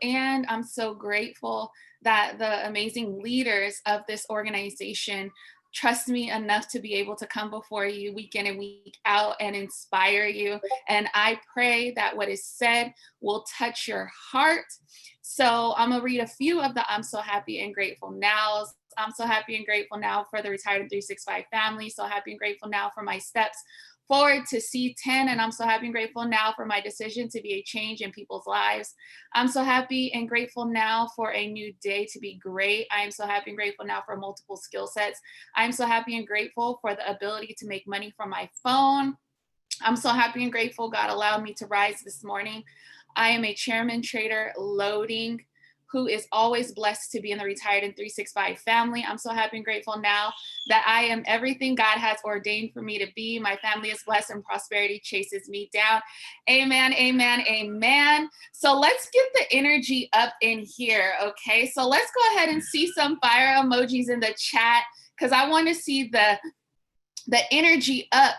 and I'm so grateful that the amazing leaders of this organization trust me enough to be able to come before you week in and week out and inspire you. And I pray that what is said will touch your heart. So I'm gonna read a few of the I'm so happy and grateful nows. I'm so happy and grateful now for the Retired in 365 family. So happy and grateful now for my steps forward to C10. And I'm so happy and grateful now for my decision to be a change in people's lives. I'm so happy and grateful now for a new day to be great. I am so happy and grateful now for multiple skill sets. I'm so happy and grateful for the ability to make money from my phone. I'm so happy and grateful God allowed me to rise this morning. I am a chairman trader loading who is always blessed to be in the Retired in 365 family. I'm so happy and grateful now that I am everything God has ordained for me to be. My family is blessed and prosperity chases me down. Amen, amen, amen. So let's get the energy up in here, okay? So let's go ahead and see some fire emojis in the chat because I want to see the energy up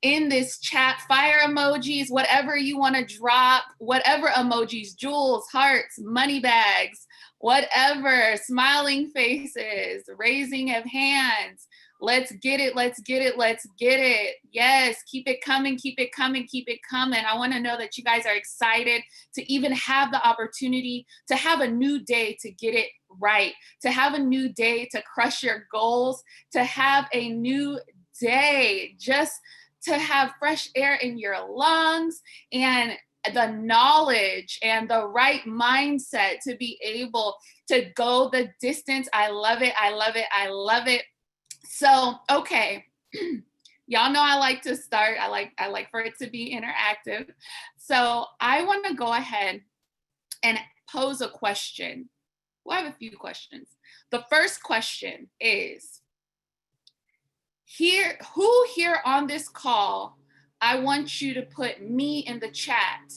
in this chat. Fire emojis, whatever you want to drop, whatever emojis, jewels, hearts, money bags, whatever, smiling faces, raising of hands. Let's get it, let's get it, let's get it. Yes, keep it coming, keep it coming, keep it coming. I want to know that you guys are excited to even have the opportunity to have a new day to get it right, to have a new day to crush your goals, to have a new day, just to have fresh air in your lungs and the knowledge and the right mindset to be able to go the distance. I love it. I love it. I love it. So, okay. Y'all know I like to start. I like for it to be interactive. So I want to go ahead and pose a question. Well, I have a few questions. The first question is, who here on this call, I want you to put me in the chat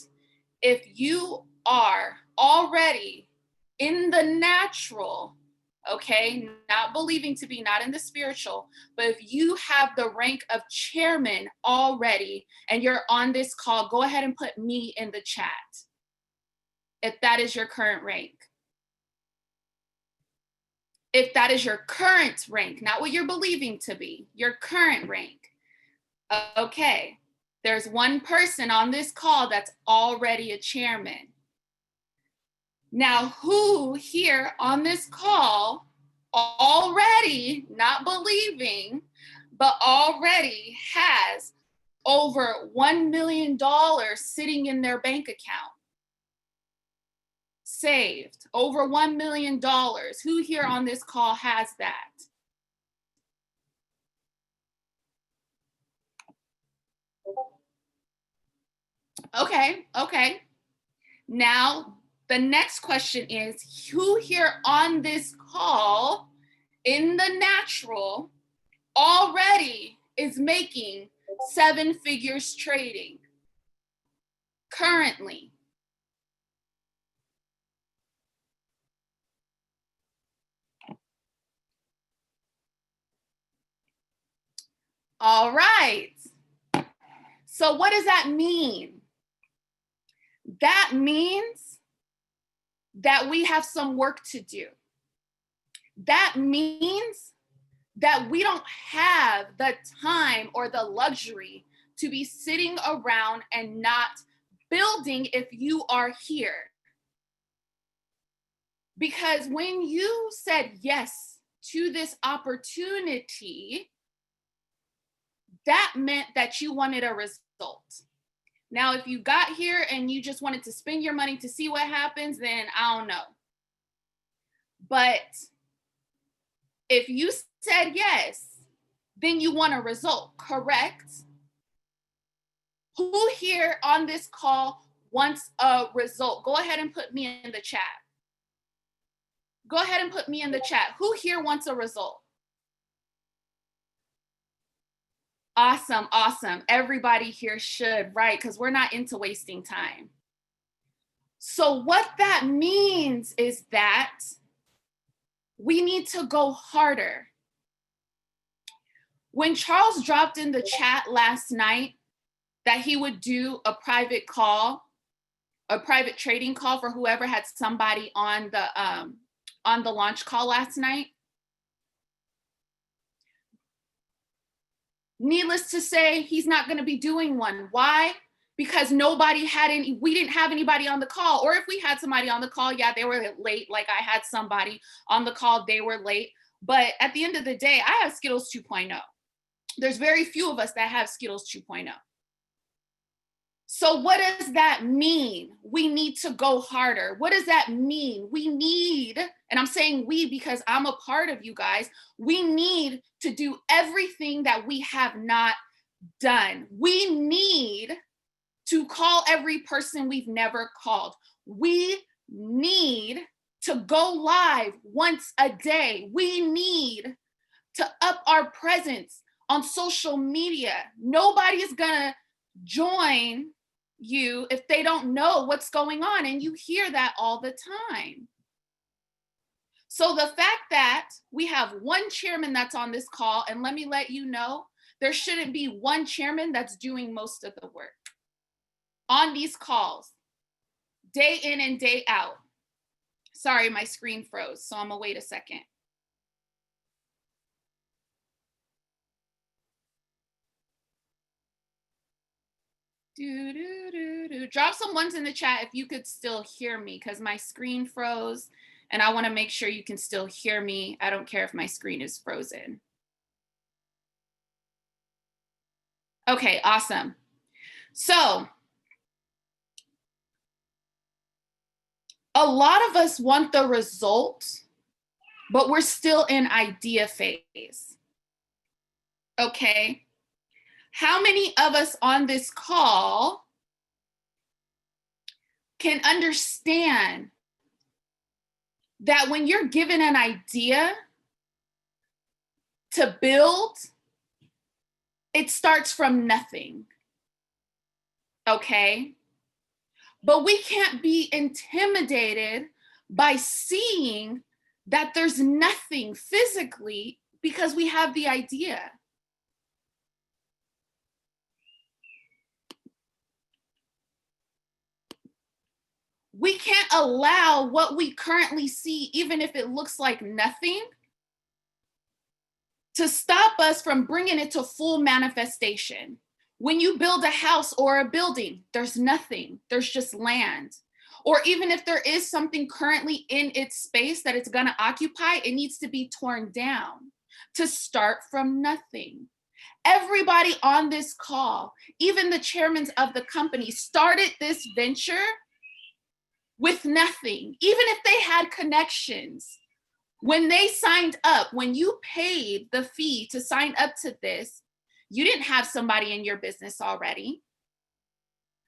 if you are already in the natural, okay, not believing to be, not in the spiritual, but if you have the rank of chairman already and you're on this call, go ahead and put me in the chat if that is your current rank. If that is your current rank, not what you're believing to be, your current rank. Okay, there's one person on this call that's already a chairman. Now, who here on this call already, not believing, but already has over $1 million sitting in their bank account? Saved over $1 million. Who here on this call has that? Okay. Now, the next question is, who here on this call in the natural already is making 7 figures trading currently? All right. So what does that mean? That means that we have some work to do. That means that we don't have the time or the luxury to be sitting around and not building if you are here. Because when you said yes to this opportunity, that meant that you wanted a result. Now, if you got here and you just wanted to spend your money to see what happens, then I don't know. But if you said yes, then you want a result, correct? Who here on this call wants a result? Go ahead and put me in the chat. Go ahead and put me in the chat. Who here wants a result? Awesome, awesome. Everybody here should, right? Because we're not into wasting time. So what that means is that we need to go harder. When Charles dropped in the chat last night that he would do a private call, a private trading call for whoever had somebody on the launch call last night. Needless to say, he's not going to be doing one. Why? Because we didn't have anybody on the call. Or if we had somebody on the call, yeah, they were late. Like I had somebody on the call, they were late. But at the end of the day, I have Skittles 2.0. There's very few of us that have Skittles 2.0. So what does that mean? We need to go harder. What does that mean? We need, and I'm saying we because I'm a part of you guys, we need to do everything that we have not done. We need to call every person we've never called. We need to go live once a day. We need to up our presence on social media. Nobody's gonna join you if they don't know what's going on, and you hear that all the time. So the fact that we have one chairman that's on this call, and let me let you know, there shouldn't be one chairman that's doing most of the work on these calls, day in and day out. Sorry, my screen froze, so I'm gonna wait a second. Drop some ones in the chat if you could still hear me, because my screen froze and I want to make sure you can still hear me. I don't care if my screen is frozen. Okay, awesome. So a lot of us want the result, but we're still in idea phase. Okay. How many of us on this call can understand that when you're given an idea to build, it starts from nothing? Okay? But we can't be intimidated by seeing that there's nothing physically because we have the idea. We can't allow what we currently see, even if it looks like nothing, to stop us from bringing it to full manifestation. When you build a house or a building, there's nothing, there's just land. Or even if there is something currently in its space that it's gonna occupy, it needs to be torn down to start from nothing. Everybody on this call, even the chairmen of the company, started this venture with nothing, even if they had connections. When they signed up, when you paid the fee to sign up to this, you didn't have somebody in your business already.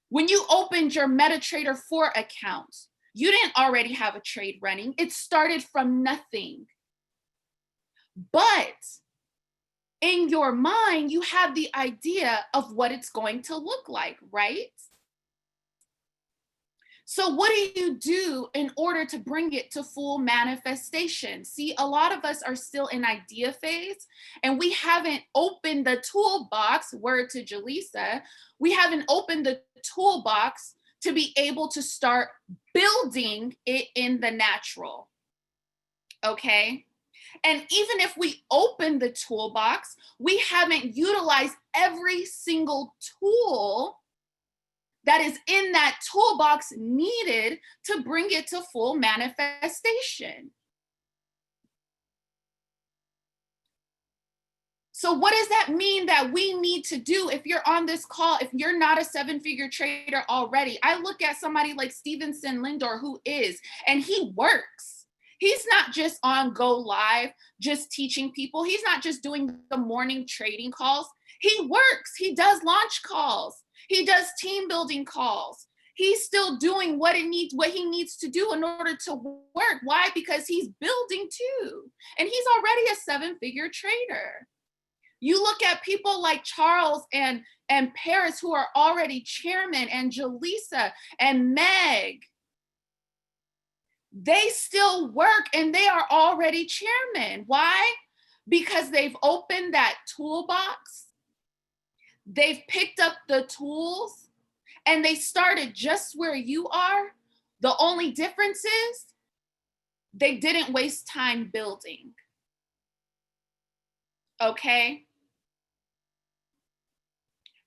When you opened your MetaTrader 4 account, you didn't already have a trade running. It started from nothing. But in your mind, you have the idea of what it's going to look like, right? So what do you do in order to bring it to full manifestation? See, a lot of us are still in idea phase and we haven't opened the toolbox, word to Jaleesa, we haven't opened the toolbox to be able to start building it in the natural, okay? And even if we open the toolbox, we haven't utilized every single tool that is in that toolbox needed to bring it to full manifestation. So what does that mean that we need to do if you're on this call, if you're not a 7-figure trader already? I look at somebody like Stevenson Lindor, who is, and he works. He's not just on Go Live, just teaching people. He's not just doing the morning trading calls. He works, he does launch calls. He does team building calls. He's still doing what he needs to do in order to work. Why? Because he's building too. And he's already a 7-figure trader. You look at people like Charles and Paris, who are already chairman, and Jaleesa and Meg. They still work and they are already chairman. Why? Because they've opened that toolbox. They've picked up the tools and they started just where you are. The only difference is they didn't waste time building. Okay?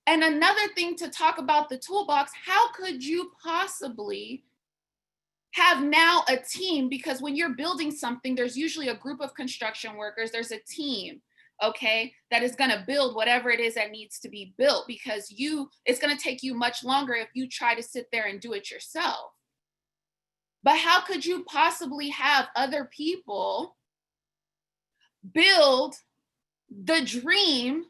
And another thing to talk about the toolbox, how could you possibly have now a team? Because when you're building something, there's usually a group of construction workers, there's a team, okay, that is going to build whatever it is that needs to be built, because it's going to take you much longer if you try to sit there and do it yourself. But how could you possibly have other people build the dream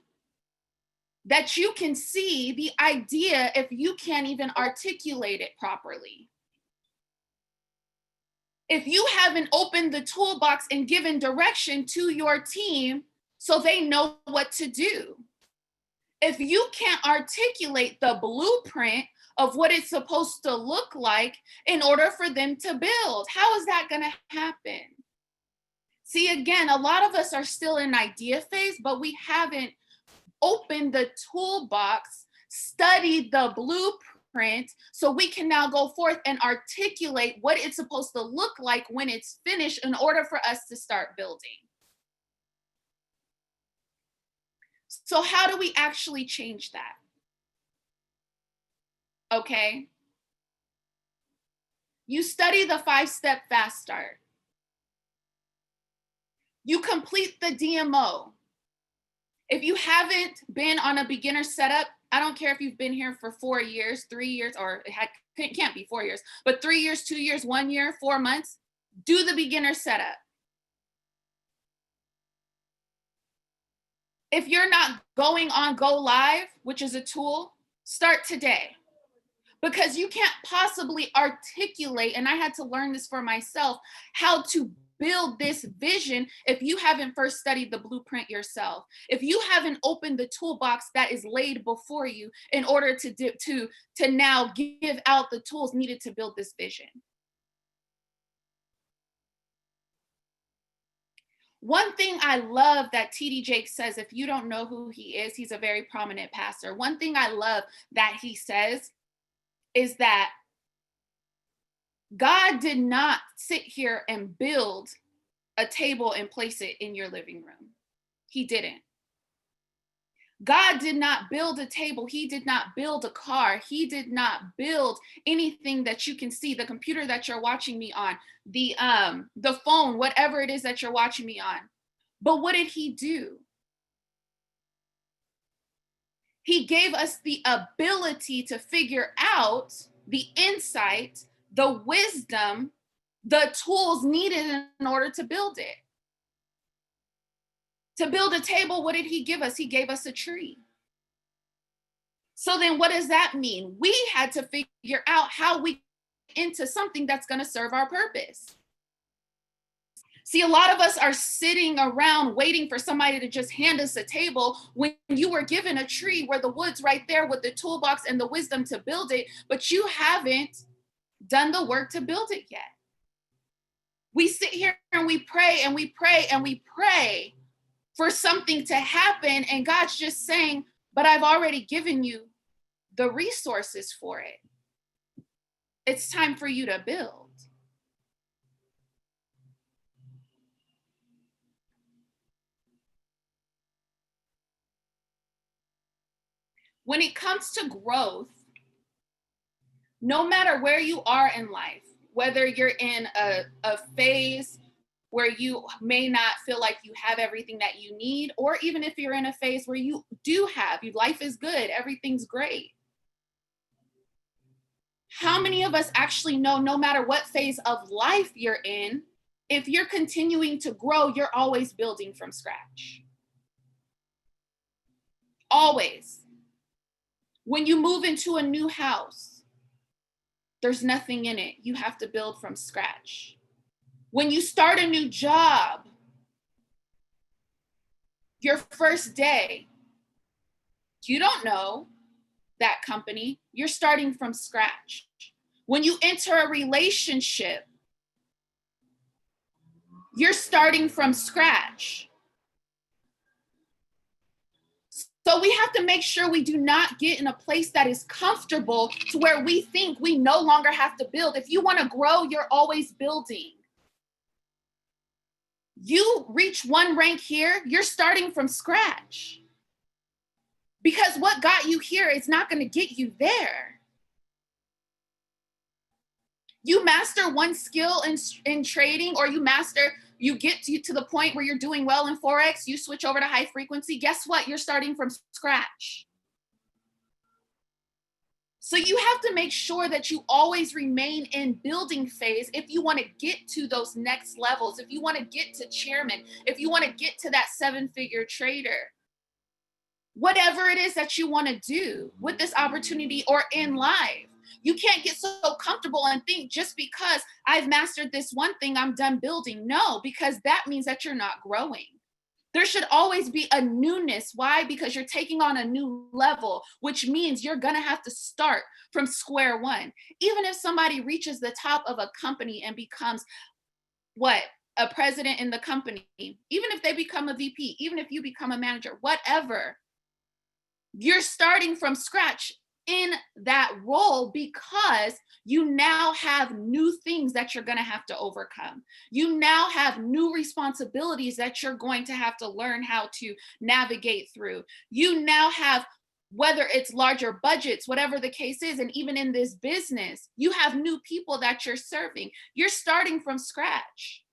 that you can see, the idea, if you can't even articulate it properly? If you haven't opened the toolbox and given direction to your team so they know what to do, if you can't articulate the blueprint of what it's supposed to look like in order for them to build, how is that going to happen? See, again, a lot of us are still in idea phase, but we haven't opened the toolbox, studied the blueprint, so we can now go forth and articulate what it's supposed to look like when it's finished in order for us to start building. So how do we actually change that? Okay. You study the 5-step fast start. You complete the DMO. If you haven't been on a beginner setup, I don't care if you've been here for 4 years, 3 years, or it can't be 4 years, but 3 years, 2 years, 1 year, 4 months, do the beginner setup. If you're not going on Go Live, which is a tool, start today. Because you can't possibly articulate, and I had to learn this for myself, how to build this vision if you haven't first studied the blueprint yourself. If you haven't opened the toolbox that is laid before you in order to now give out the tools needed to build this vision. One thing I love that TD Jakes says, if you don't know who he is, he's a very prominent pastor. One thing I love that he says is that God did not sit here and build a table and place it in your living room. He didn't. God did not build a table. He did not build a car. He did not build anything that you can see, the computer that you're watching me on, the phone, whatever it is that you're watching me on. But what did he do? He gave us the ability to figure out the insight, the wisdom, the tools needed in order to build it. To build a table, what did he give us? He gave us a tree. So then what does that mean? We had to figure out how we get into something that's going to serve our purpose. See, a lot of us are sitting around waiting for somebody to just hand us a table when you were given a tree where the wood's right there with the toolbox and the wisdom to build it, but you haven't done the work to build it yet. We sit here and we pray and we pray and we pray for something to happen, and God's just saying, but I've already given you the resources for it. It's time for you to build. When it comes to growth, no matter where you are in life, whether you're in a phase where you may not feel like you have everything that you need, or even if you're in a phase where you do have, life is good, everything's great. How many of us actually know, no matter what phase of life you're in, if you're continuing to grow, you're always building from scratch? Always. When you move into a new house, there's nothing in it. You have to build from scratch. When you start a new job, your first day, you don't know that company. You're starting from scratch. When you enter a relationship, you're starting from scratch. So we have to make sure we do not get in a place that is comfortable to where we think we no longer have to build. If you want to grow, you're always building. You reach one rank here, you're starting from scratch. Because what got you here is not going to get you there. You master one skill in trading, or you get to the point where you're doing well in Forex, you switch over to high frequency. Guess what? You're starting from scratch. So you have to make sure that you always remain in building phase if you want to get to those next levels, if you want to get to chairman, if you want to get to that 7-figure trader. Whatever it is that you want to do with this opportunity or in life. You can't get so comfortable and think just because I've mastered this one thing, I'm done building. No, because that means that you're not growing. There should always be a newness. Why? Because you're taking on a new level, which means you're going to have to start from square one. Even if somebody reaches the top of a company and becomes a president in the company, even if they become a VP, even if you become a manager, whatever, you're starting from scratch in that role because you now have new things that you're going to have to overcome. You now have new responsibilities that you're going to have to learn how to navigate through. You now have, whether it's larger budgets, whatever the case is, and even in this business, you have new people that you're serving. You're starting from scratch.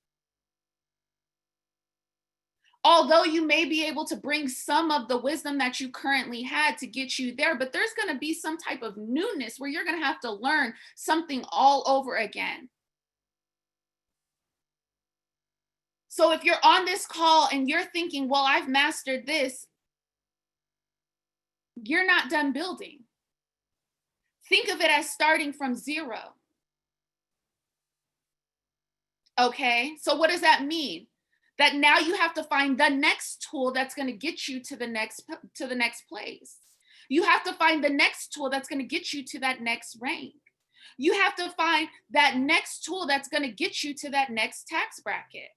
Although you may be able to bring some of the wisdom that you currently had to get you there, but there's going to be some type of newness where you're going to have to learn something all over again. So if you're on this call and you're thinking, well, I've mastered this, you're not done building. Think of it as starting from zero. Okay, so what does that mean? That now you have to find the next tool that's going to get you to the next place. You have to find the next tool that's going to get you to that next rank. You have to find that next tool that's going to get you to that next tax bracket.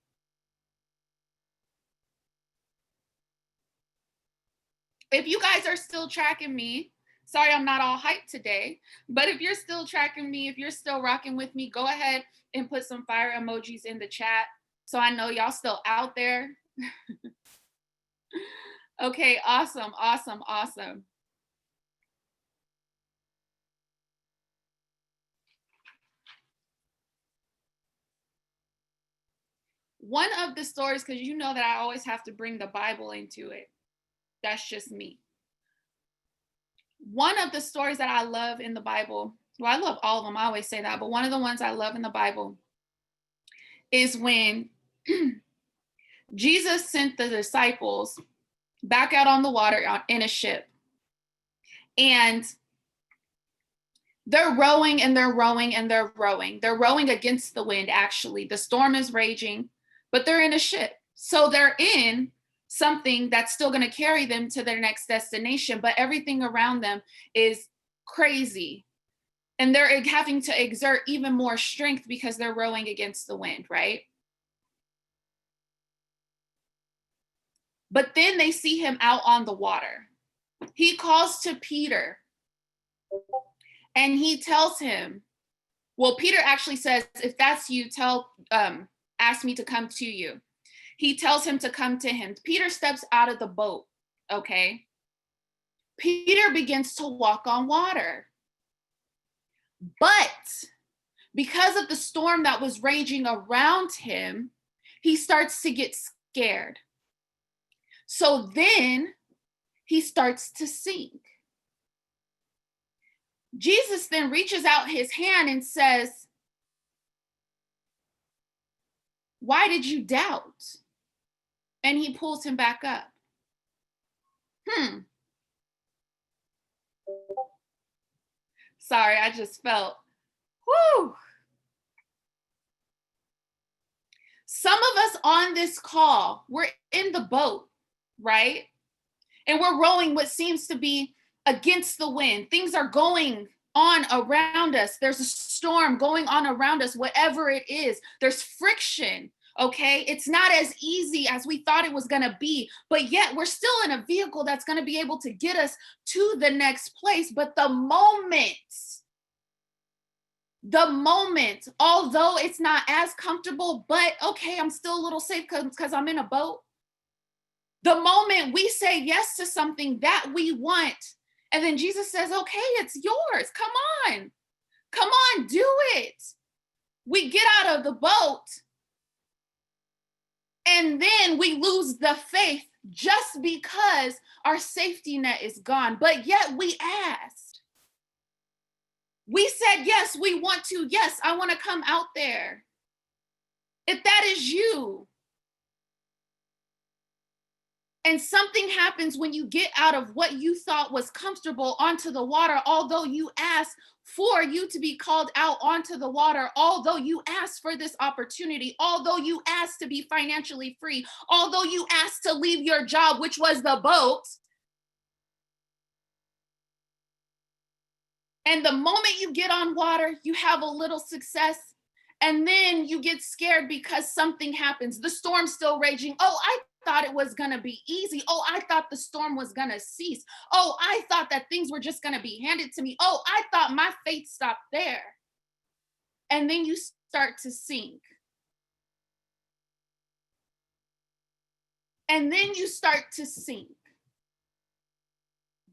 If you guys are still tracking me, sorry I'm not all hyped today, but if you're still tracking me, if you're still rocking with me, go ahead and put some fire emojis in the chat so I know y'all still out there. Okay, awesome, awesome, awesome. One of the stories, because you know that I always have to bring the Bible into it. That's just me. One of the stories that I love in the Bible, well, I love all of them, I always say that, but one of the ones I love in the Bible is when Jesus sent the disciples back out on the water in a ship. And they're rowing and they're rowing and they're rowing. They're rowing against the wind, actually. The storm is raging, but they're in a ship. So they're in something that's still going to carry them to their next destination, but everything around them is crazy. And they're having to exert even more strength because they're rowing against the wind, right? But then they see him out on the water. He calls to Peter and he tells him, well, Peter actually says, if that's you, ask me to come to you. He tells him to come to him. Peter steps out of the boat, okay? Peter begins to walk on water. But because of the storm that was raging around him, he starts to get scared. So then he starts to sink. Jesus then reaches out his hand and says, why did you doubt? And he pulls him back up. Sorry, I just felt, whoo. Some of us on this call, we're in the boat, right? And we're rowing what seems to be against the wind. Things are going on around us. There's a storm going on around us, whatever it is. There's friction. Okay, it's not as easy as we thought it was going to be, but yet we're still in a vehicle that's going to be able to get us to the next place. But the moment, although it's not as comfortable, but okay, I'm still a little safe because I'm in a boat. The moment we say yes to something that we want, and then Jesus says, okay, it's yours. Come on, do it. We get out of the boat, and then we lose the faith just because our safety net is gone. But yet we asked. We said, yes, we want to. Yes, I want to come out there. If that is you, and something happens when you get out of what you thought was comfortable onto the water, although you asked for you to be called out onto the water, although you asked for this opportunity, although you asked to be financially free, although you asked to leave your job, which was the boat. And the moment you get on water, you have a little success. And then you get scared because something happens. The storm's still raging. Oh, I thought it was going to be easy. Oh, I thought the storm was going to cease. Oh, I thought that things were just going to be handed to me. Oh, I thought my faith stopped there. And then you start to sink. And then you start to sink.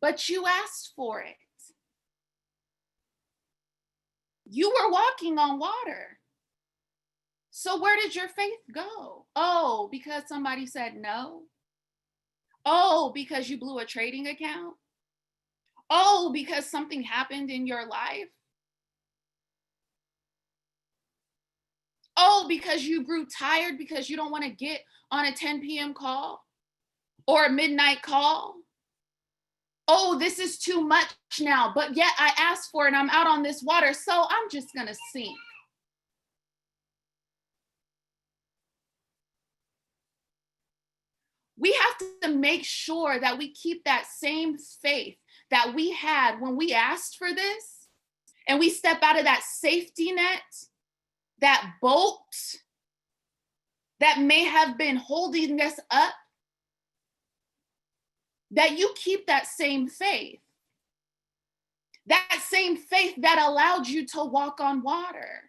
But you asked for it. You were walking on water. So where did your faith go? Oh, because somebody said no? Oh, because you blew a trading account? Oh, because something happened in your life? Oh, because you grew tired because you don't want to get on a 10 p.m. call or a midnight call? Oh, this is too much now, but yet I asked for it and I'm out on this water, so I'm just going to sink. We have to make sure that we keep that same faith that we had when we asked for this, and we step out of that safety net, that boat that may have been holding us up, that you keep that same faith. That same faith that allowed you to walk on water.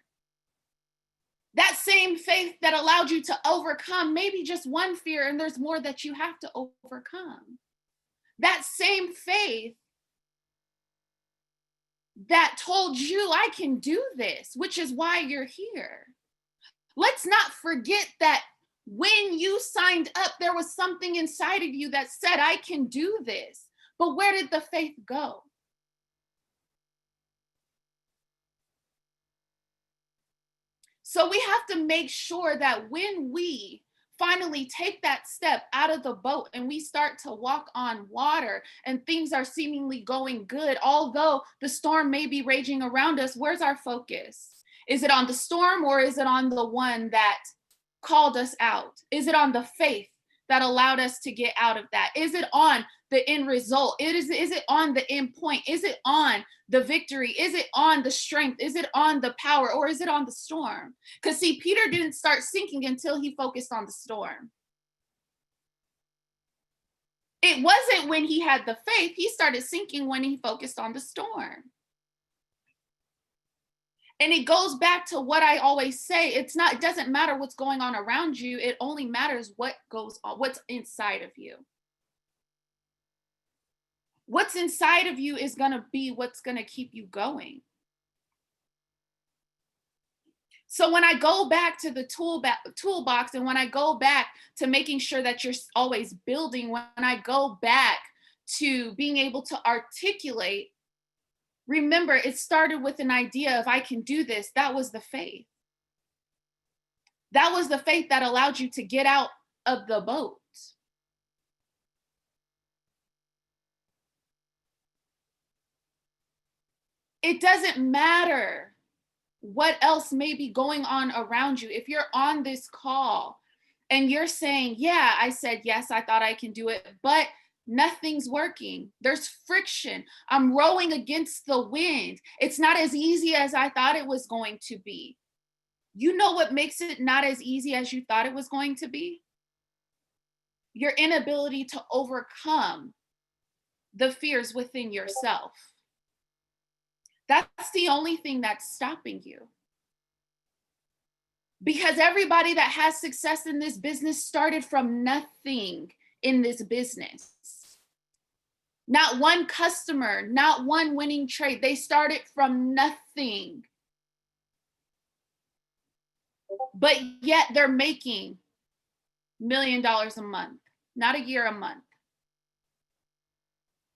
That same faith that allowed you to overcome maybe just one fear, and there's more that you have to overcome. That same faith that told you, I can do this, which is why you're here. Let's not forget that when you signed up, there was something inside of you that said, I can do this. But where did the faith go? So we have to make sure that when we finally take that step out of the boat and we start to walk on water and things are seemingly going good, although the storm may be raging around us, where's our focus? Is it on the storm, or is it on the one that called us out? Is it on the faith that allowed us to get out of that? Is it on the end result? Is it on the end point? Is it on the victory? Is it on the strength? Is it on the power, or is it on the storm? Because see, Peter didn't start sinking until he focused on the storm. It wasn't when he had the faith. He started sinking when he focused on the storm. And it goes back to what I always say. It doesn't matter what's going on around you. It only matters what goes on, what's inside of you. What's inside of you is going to be what's going to keep you going. So when I go back to the toolbox, and when I go back to making sure that you're always building, when I go back to being able to articulate, remember, it started with an idea of I can do this. That was the faith. That was the faith that allowed you to get out of the boat. It doesn't matter what else may be going on around you. If you're on this call and you're saying, yeah, I said yes, I thought I can do it, but nothing's working. There's friction. I'm rowing against the wind. It's not as easy as I thought it was going to be. You know what makes it not as easy as you thought it was going to be? Your inability to overcome the fears within yourself. That's the only thing that's stopping you. Because everybody that has success in this business started from nothing in this business. Not one customer, not one winning trade. They started from nothing. But yet they're making $1 million a month, not a year, a month.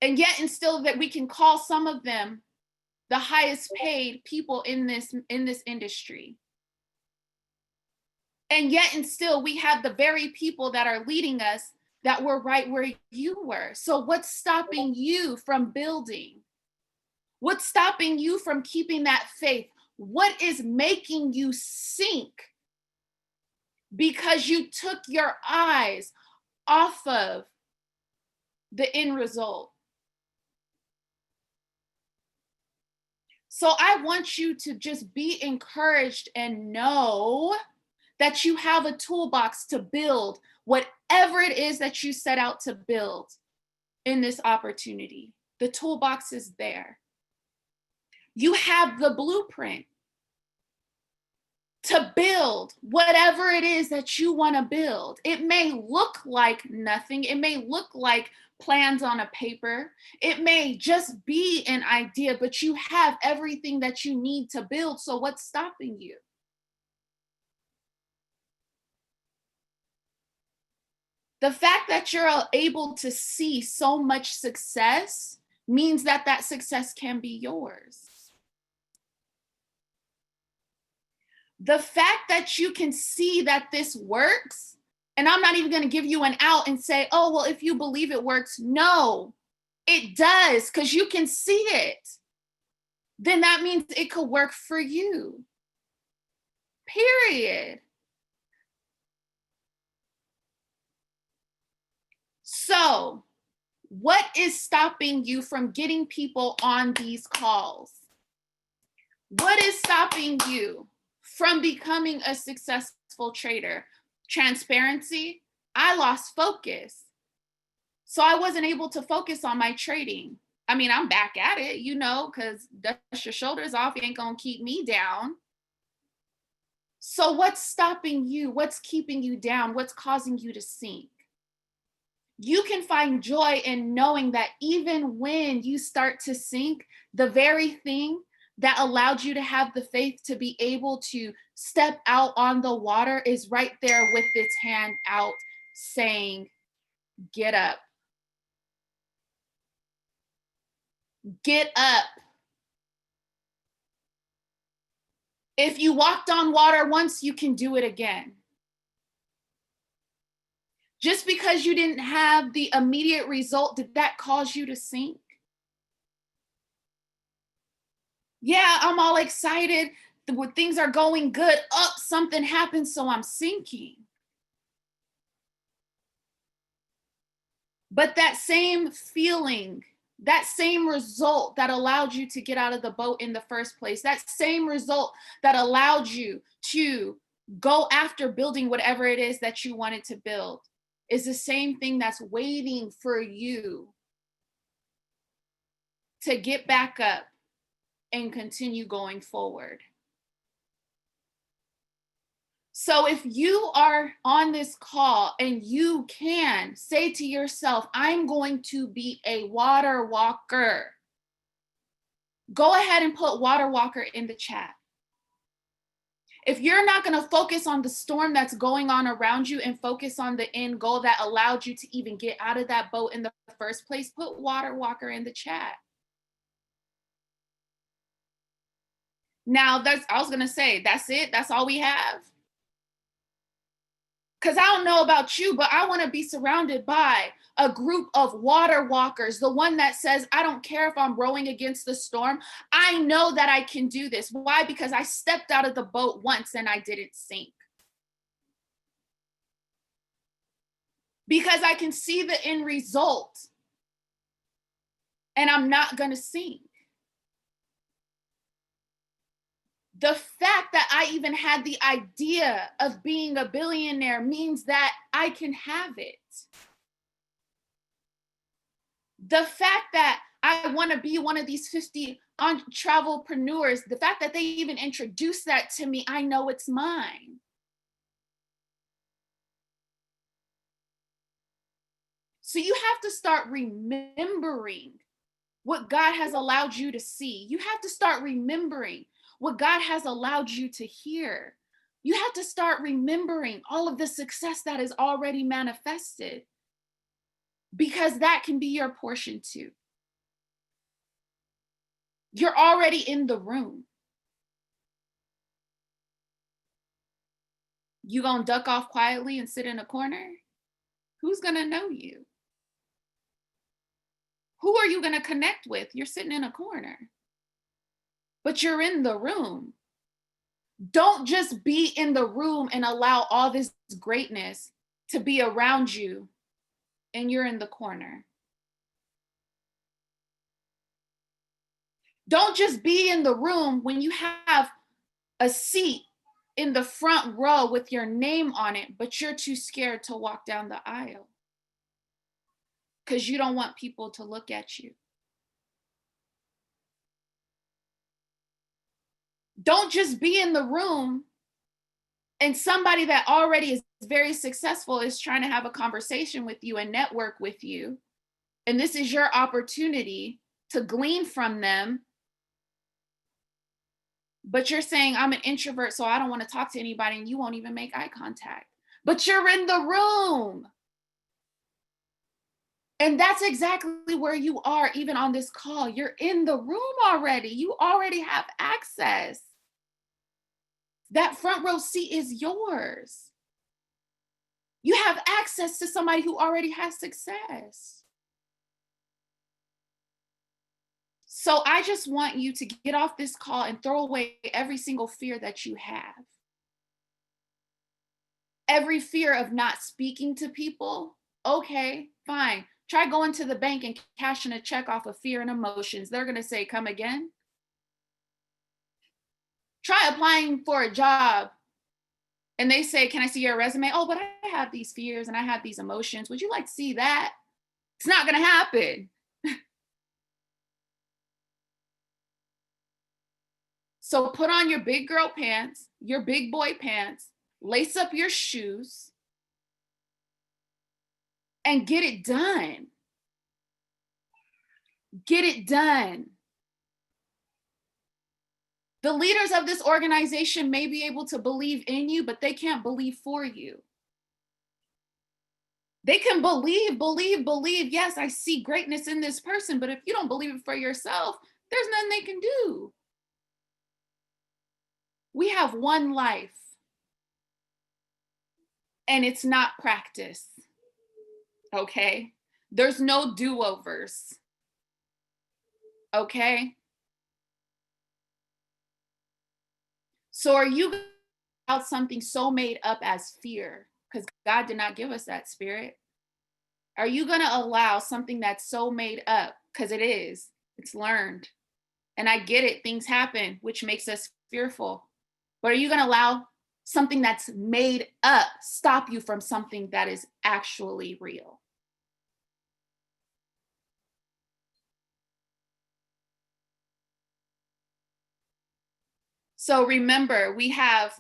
And yet and still that we can call some of them the highest paid people in this industry. And yet and still we have the very people that are leading us that were right where you were. So what's stopping you from building? What's stopping you from keeping that faith? What is making you sink? Because you took your eyes off of the end result. So I want you to just be encouraged and know that you have a toolbox to build whatever it is that you set out to build in this opportunity. The toolbox is there. You have the blueprint to build whatever it is that you want to build. It may look like nothing. It may look like plans on a paper. It may just be an idea, but you have everything that you need to build. So what's stopping you? The fact that you're able to see so much success means that that success can be yours. The fact that you can see that this works, and I'm not even going to give you an out and say, oh, well, if you believe it works, no, it does, because you can see it. Then that means it could work for you. Period. So, what is stopping you from getting people on these calls? What is stopping you from becoming a successful trader? Transparency. I lost focus. So I wasn't able to focus on my trading. I mean, I'm back at it, you know, because dust your shoulders off. You ain't going to keep me down. So what's stopping you? What's keeping you down? What's causing you to sink? You can find joy in knowing that even when you start to sink, the very thing that allowed you to have the faith to be able to step out on the water is right there with its hand out saying, get up. Get up. If you walked on water once, you can do it again. Just because you didn't have the immediate result, did that cause you to sink? Yeah, I'm all excited when things are going good. Up, something happens, so I'm sinking. But that same feeling, that same result that allowed you to get out of the boat in the first place, that same result that allowed you to go after building whatever it is that you wanted to build, is the same thing that's waiting for you to get back up and continue going forward. So if you are on this call and you can say to yourself, I'm going to be a water walker, go ahead and put water walker in the chat. If you're not going to focus on the storm that's going on around you and focus on the end goal that allowed you to even get out of that boat in the first place, put water walker in the chat. Now, I was going to say, that's it? That's all we have? Because I don't know about you, but I want to be surrounded by a group of water walkers, the one that says, I don't care if I'm rowing against the storm. I know that I can do this. Why? Because I stepped out of the boat once and I didn't sink. Because I can see the end result and I'm not going to sink. The fact that I even had the idea of being a billionaire means that I can have it. The fact that I want to be one of these 50 travelpreneurs, the fact that they even introduced that to me, I know it's mine. So you have to start remembering what God has allowed you to see. You have to start remembering what God has allowed you to hear. You have to start remembering all of the success that is already manifested, because that can be your portion too. You're already in the room. You gonna duck off quietly and sit in a corner? Who's gonna know you? Who are you gonna connect with? You're sitting in a corner, but you're in the room. Don't just be in the room and allow all this greatness to be around you and you're in the corner. Don't just be in the room when you have a seat in the front row with your name on it, but you're too scared to walk down the aisle because you don't want people to look at you. Don't just be in the room and somebody that already is very successful is trying to have a conversation with you and network with you. And this is your opportunity to glean from them. But you're saying, I'm an introvert, so I don't want to talk to anybody, and you won't even make eye contact. But you're in the room. And that's exactly where you are, even on this call. You're in the room already. You already have access. That front row seat is yours. You have access to somebody who already has success. So I just want you to get off this call and throw away every single fear that you have. Every fear of not speaking to people. Okay, fine. Try going to the bank and cashing a check off of fear and emotions. They're going to say, come again. Try applying for a job and they say, can I see your resume? Oh, but I have these fears and I have these emotions. Would you like to see that? It's not going to happen. So put on your big girl pants, your big boy pants, lace up your shoes, and get it done. Get it done. The leaders of this organization may be able to believe in you, but they can't believe for you. They can believe. Yes, I see greatness in this person, but if you don't believe it for yourself, there's nothing they can do. We have one life, and it's not practice, okay? There's no do-overs, okay? So are you about something so made up as fear? Because God did not give us that spirit. Are you going to allow something that's so made up? Because it's learned. And I get it, things happen, which makes us fearful. But are you going to allow something that's made up stop you from something that is actually real? So remember, we have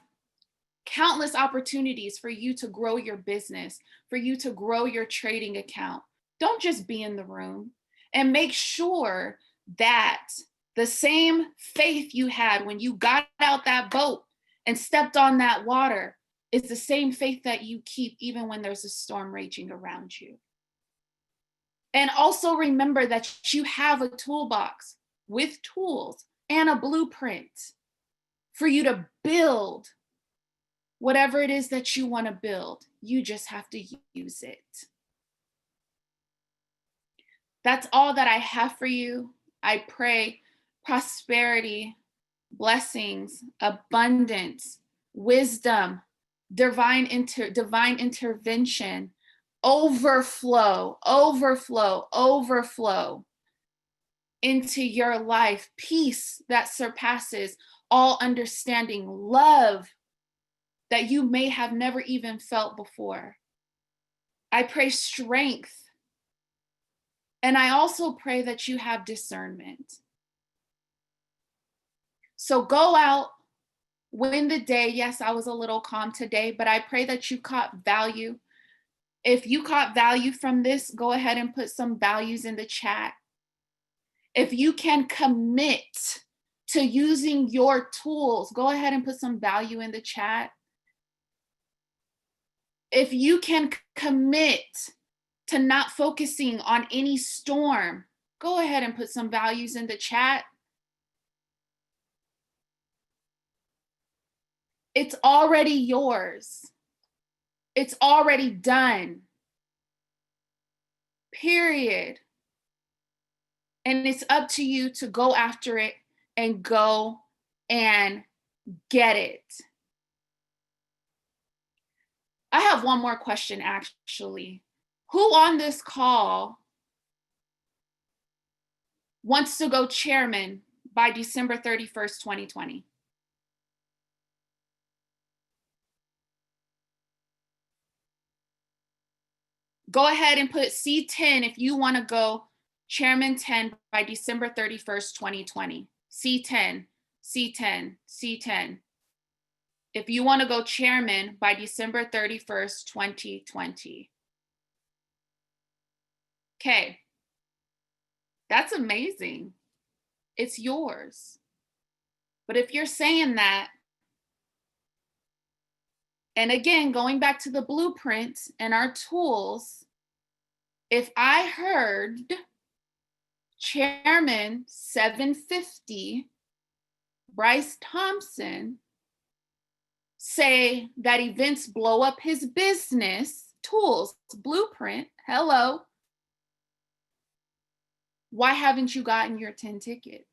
countless opportunities for you to grow your business, for you to grow your trading account. Don't just be in the room, and make sure that the same faith you had when you got out that boat and stepped on that water is the same faith that you keep even when there's a storm raging around you. And also remember that you have a toolbox with tools and a blueprint for you to build whatever it is that you want to build. You just have to use it. That's all that I have for you. I pray prosperity, blessings, abundance, wisdom, divine intervention, overflow into your life, peace that surpasses all understanding love that you may have never even felt before. I pray strength. And I also pray that you have discernment. So go out, win the day. Yes, I was a little calm today, but I pray that you caught value. If you caught value from this, go ahead and put some values in the chat. If you can commit to using your tools, go ahead and put some value in the chat. If you can commit to not focusing on any storm, go ahead and put some values in the chat. It's already yours. It's already done. Period. And it's up to you to go after it and go and get it. I have one more question, actually. Who on this call wants to go chairman by December 31st, 2020? Go ahead and put C10 if you want to go chairman 10 by December 31st, 2020. C10, C10, C10. If you want to go chairman by December 31st, 2020. Okay. That's amazing. It's yours. But if you're saying that, and again, going back to the blueprint and our tools, if I heard Chairman 750, Bryce Thompson, say that events blow up his business, tools, blueprint, hello, why haven't you gotten your 10 tickets?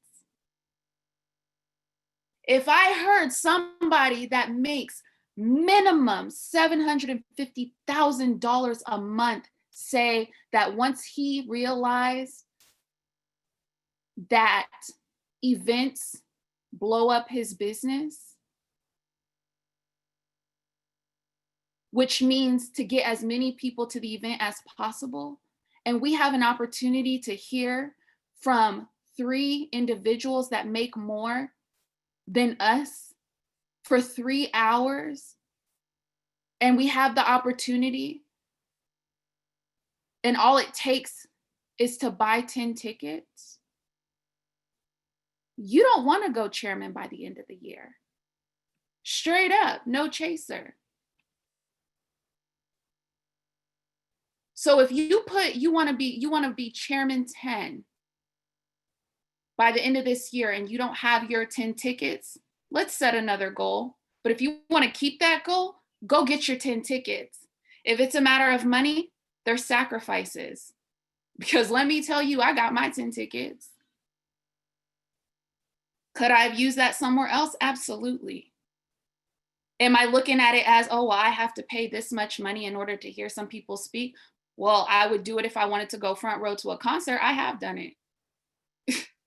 If I heard somebody that makes minimum $750,000 a month say that once he realized that events blow up his business, which means to get as many people to the event as possible, and we have an opportunity to hear from 3 individuals that make more than us for 3 hours, and we have the opportunity, and all it takes is to buy 10 tickets, you don't want to go chairman by the end of the year. Straight up, no chaser. So if you put you want to be chairman 10 by the end of this year and you don't have your 10 tickets, let's set another goal. But if you want to keep that goal, go get your 10 tickets. If it's a matter of money, there's sacrifices. Because let me tell you, I got my 10 tickets. Could I have used that somewhere else? Absolutely. Am I looking at it as, oh, well, I have to pay this much money in order to hear some people speak? Well, I would do it if I wanted to go front row to a concert. I have done it.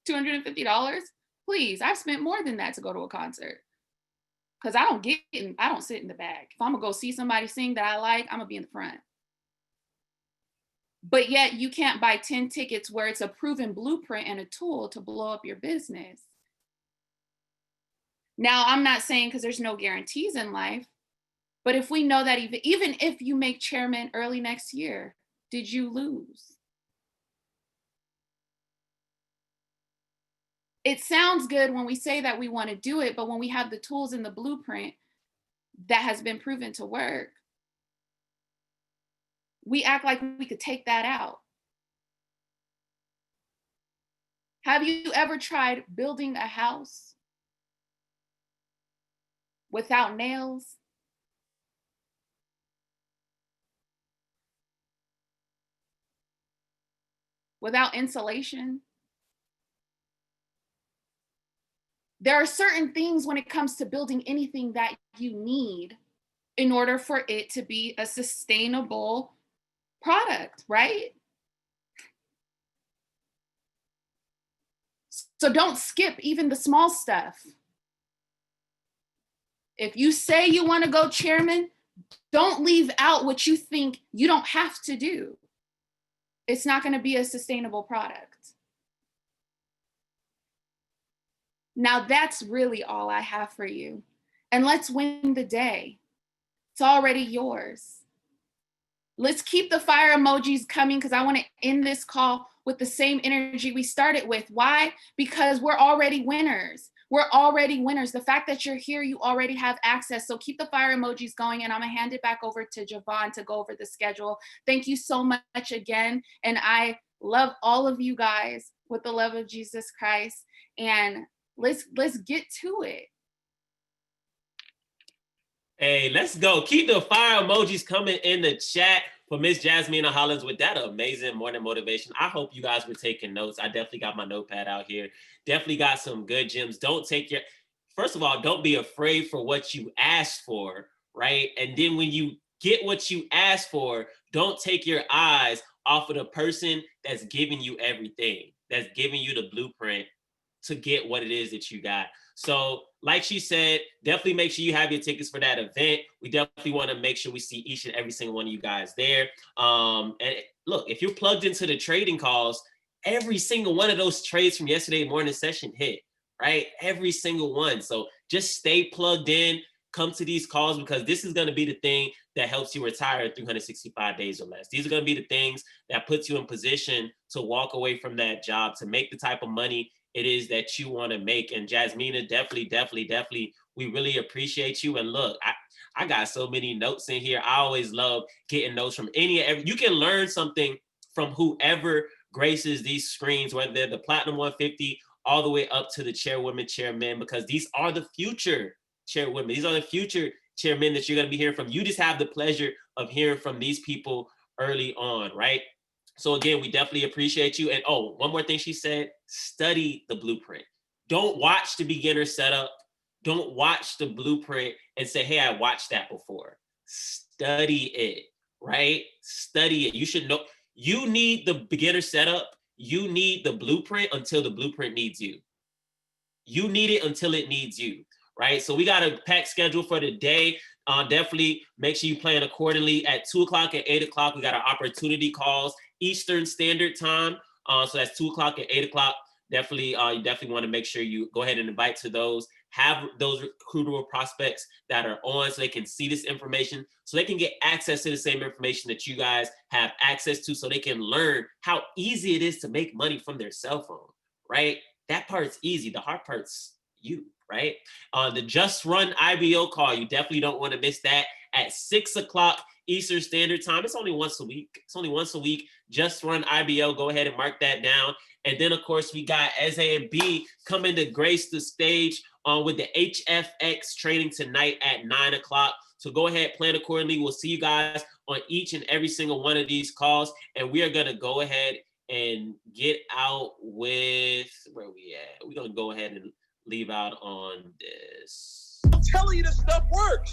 $250? Please, I've spent more than that to go to a concert. Because I don't sit in the back. If I'm gonna go see somebody sing that I like, I'm gonna be in the front. But yet you can't buy 10 tickets where it's a proven blueprint and a tool to blow up your business. Now, I'm not saying because there's no guarantees in life, but if we know that even if you make chairman early next year, did you lose? It sounds good when we say that we want to do it, but when we have the tools in the blueprint that has been proven to work, we act like we could take that out. Have you ever tried building a house without nails? Without insulation? There are certain things when it comes to building anything that you need in order for it to be a sustainable product, right? So don't skip even the small stuff. If you say you want to go chairman, don't leave out what you think you don't have to do. It's not going to be a sustainable product. Now that's really all I have for you. And let's win the day. It's already yours. Let's keep the fire emojis coming because I want to end this call with the same energy we started with. Why? Because we're already winners. We're already winners. The fact that you're here, you already have access. So keep the fire emojis going, and I'm going to hand it back over to Javon to go over the schedule. Thank you so much again. And I love all of you guys with the love of Jesus Christ. And let's get to it. Hey, let's go. Keep the fire emojis coming in the chat for Miss Jasmina Hollins with that amazing morning motivation. I hope you guys were taking notes. I definitely got my notepad out here. Definitely got some good gems. First of all, don't be afraid for what you asked for, right? And then when you get what you asked for, don't take your eyes off of the person that's giving you everything, that's giving you the blueprint to get what it is that you got. So like she said, definitely make sure you have your tickets for that event. We definitely want to make sure we see each and every single one of you guys there. And look, if you're plugged into the trading calls, every single one of those trades from yesterday morning session hit, right? Every single one. So just stay plugged in, come to these calls, because this is going to be the thing that helps you retire in 365 days or less. These are going to be the things that puts you in position to walk away from that job, to make the type of money it is that you want to make. And Jasmina, definitely, we really appreciate you. And look, I got so many notes in here. I always love getting notes from you can learn something from whoever graces these screens, whether they're the Platinum 150 all the way up to the chairwomen, chairmen, because these are the future chairwomen. These are the future chairmen that you're going to be hearing from. You just have the pleasure of hearing from these people early on, right? So again, we definitely appreciate you. And oh, one more thing she said, study the blueprint. Don't watch the beginner setup. Don't watch the blueprint and say, hey, I watched that before. Study it, right? Study it. You should know. You need the beginner setup. You need the blueprint until the blueprint needs you. You need it until it needs you, right? So we got a packed schedule for the day. Definitely make sure you plan accordingly. At 2 o'clock and 8 o'clock, we got our opportunity calls, Eastern Standard Time. So that's 2 o'clock and 8 o'clock. Definitely, you definitely want to make sure you go ahead and invite to those. Have those recruitable prospects that are on so they can see this information, so they can get access to the same information that you guys have access to, so they can learn how easy it is to make money from their cell phone, right? That part's easy. The hard part's you, right? The Just Run IBO call, you definitely don't want to miss that at 6 o'clock Eastern Standard Time. It's only once a week. Just Run IBO. Go ahead and mark that down. And then, of course, we got SA and B coming to grace the stage with the HFX training tonight at 9 o'clock. So go ahead, plan accordingly. We'll see you guys on each and every single one of these calls. And we are going to go ahead and get out with, where we at? We're going to go ahead and leave out on this. I'm telling you, this stuff works.